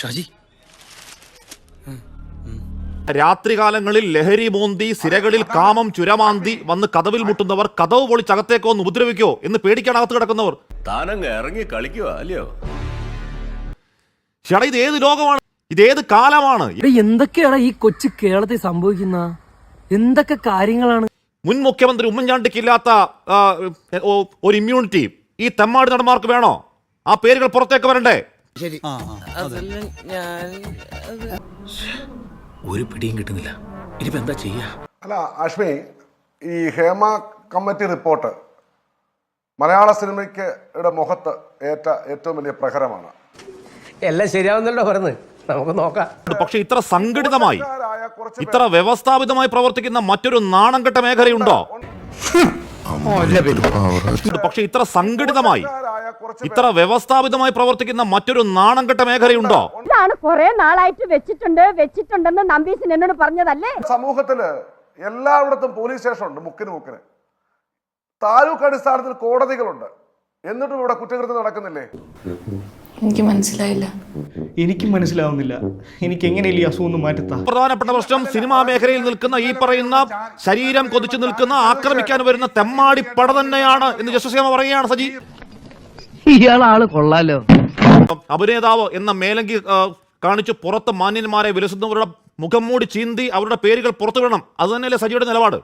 ഷാജി, രാത്രികാലങ്ങളിൽ ലഹരി മോന്തി സിരകളിൽ കാമം ചുരമാന്തി വന്ന് കതവിൽ മുട്ടുന്നവർ കതവ് പൊളിച്ചകത്തേക്കോ ഒന്ന് ഉപദ്രവിക്കോ എന്ന് പേടിക്കാൻ അകത്ത് കിടക്കുന്നവർ താനങ്ങ് ഇറങ്ങി കളിക്കുക അല്ലയോ? ചേട്ടാ, ഇത് ഏത് ലോകമാണ്? ഇതേത് കാലമാണ്? എന്തൊക്കെയാണ് ഈ കൊച്ചു കേരളത്തിൽ സംഭവിക്കുന്ന? എന്തൊക്കെ കാര്യങ്ങളാണ്? മുൻ മുഖ്യമന്ത്രി ഉമ്മൻചാണ്ടിക്ക് ഇല്ലാത്ത ഒരു ഇമ്മ്യൂണിറ്റി ഈ തെമ്മാടി നടന്മാർക്ക് വേണോ? ആ പേരുകൾ പുറത്തേക്ക് വരണ്ടേ? ശരി. ഒരു പിടിയും കിട്ടുന്നില്ല. ഇനിയിപ്പോ എന്താ ചെയ്യാ? അല്ല അശ്മി, ഈ ഹേമ കമ്മിറ്റി റിപ്പോർട്ട് മലയാള സിനിമയ്ക്ക് മുഖത്ത് ഏറ്റ ഏറ്റവും വലിയ പ്രഹരമാണ്. എല്ലാം ശരിയാവുന്നല്ലോ പറഞ്ഞ് നമുക്ക് നോക്കാം. പക്ഷെ ഇത്ര സംഘടിതമായി, ഇത്ര വ്യവസ്ഥാപിതമായി പ്രവർത്തിക്കുന്ന മറ്റൊരു നാണംകെട്ട മേഖലയുണ്ടോ? പക്ഷെ ഇത്ര സംഘടിതമായി, ഇത്ര വ്യവസ്ഥാപിതമായി പ്രവർത്തിക്കുന്ന മറ്റൊരു നാണംകെട്ട മേഖലയുണ്ടോ? കുറെ നാളായിട്ട് വെച്ചിട്ടുണ്ടെന്ന് നമ്പീശൻ എന്നോട് പറഞ്ഞതല്ലേ. സമൂഹത്തില് എല്ലായിടത്തും പോലീസ് സ്റ്റേഷൻ ഉണ്ട്, മുക്കിന് താലൂക്ക് അടിസ്ഥാനത്തിൽ കോടതികളുണ്ട്. എന്നിട്ടും ഇവിടെ കുറ്റകൃത്യം നടക്കുന്നില്ലേ? എനിക്ക് മനസ്സിലായില്ല. എനിക്കും മനസ്സിലാവുന്നില്ല. എനിക്ക് എങ്ങനെയല്ലേ ഈ അസുഖം മാറ്റത്താ? പ്രധാനപ്പെട്ട പ്രശ്നം സിനിമാ മേഖലയിൽ നിൽക്കുന്ന ഈ പറയുന്ന ശരീരം കൊതിച്ചു നിൽക്കുന്ന ആക്രമിക്കാൻ വരുന്ന തെമ്മാടി പട തന്നെയാണ് എന്ന് ജസ്റ്റിസ് പറയുകയാണ്. സജി, ഇയാളാള് കൊള്ളാലോ. അഭിനേതാവ് എന്ന മേലങ്കി കാണിച്ച് പുറത്ത് മാന്യന്മാരെ വിലസുന്നവരുടെ മുഖം മൂടി ചീന്തി അവരുടെ പേരുകൾ പുറത്തു വിടണം. അത് തന്നെയല്ലേ സജിയുടെ നിലപാട്?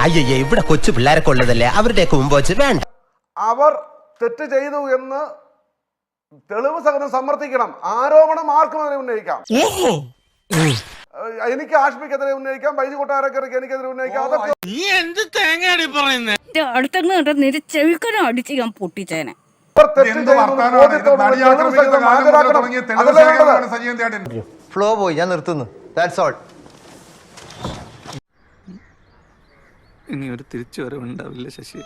അയ്യേ, ഇവിടെ കൊച്ചു പിള്ളേരെ കൊള്ളതല്ലേ, അവരുടെയൊക്കെ മുമ്പ് വെച്ച് വേണ്ട. അവർ തെറ്റ് ചെയ്തു എന്ന് തെളിവ് സഹിതം സമർത്ഥിക്കണം. ആരോപണം ആർക്കും അതിനെ ഉന്നയിക്കാം. എനിക്ക് ആഷ്മിക്കെതിരെ ഉന്നയിക്കാം, ബൈജു കൊട്ടാരക്കരയ്ക്ക് എനിക്കെതിരെ ഉന്നയിക്കാം. അതൊക്കെ അടിച്ച് ഞാൻ പൊട്ടിച്ചേനെ. ഫ്ലോ പോയി, ഞാൻ നിർത്തുന്നു. That's all. ഇനി ഒരു തിരിച്ചു വരവുണ്ടാവില്ല ശശി.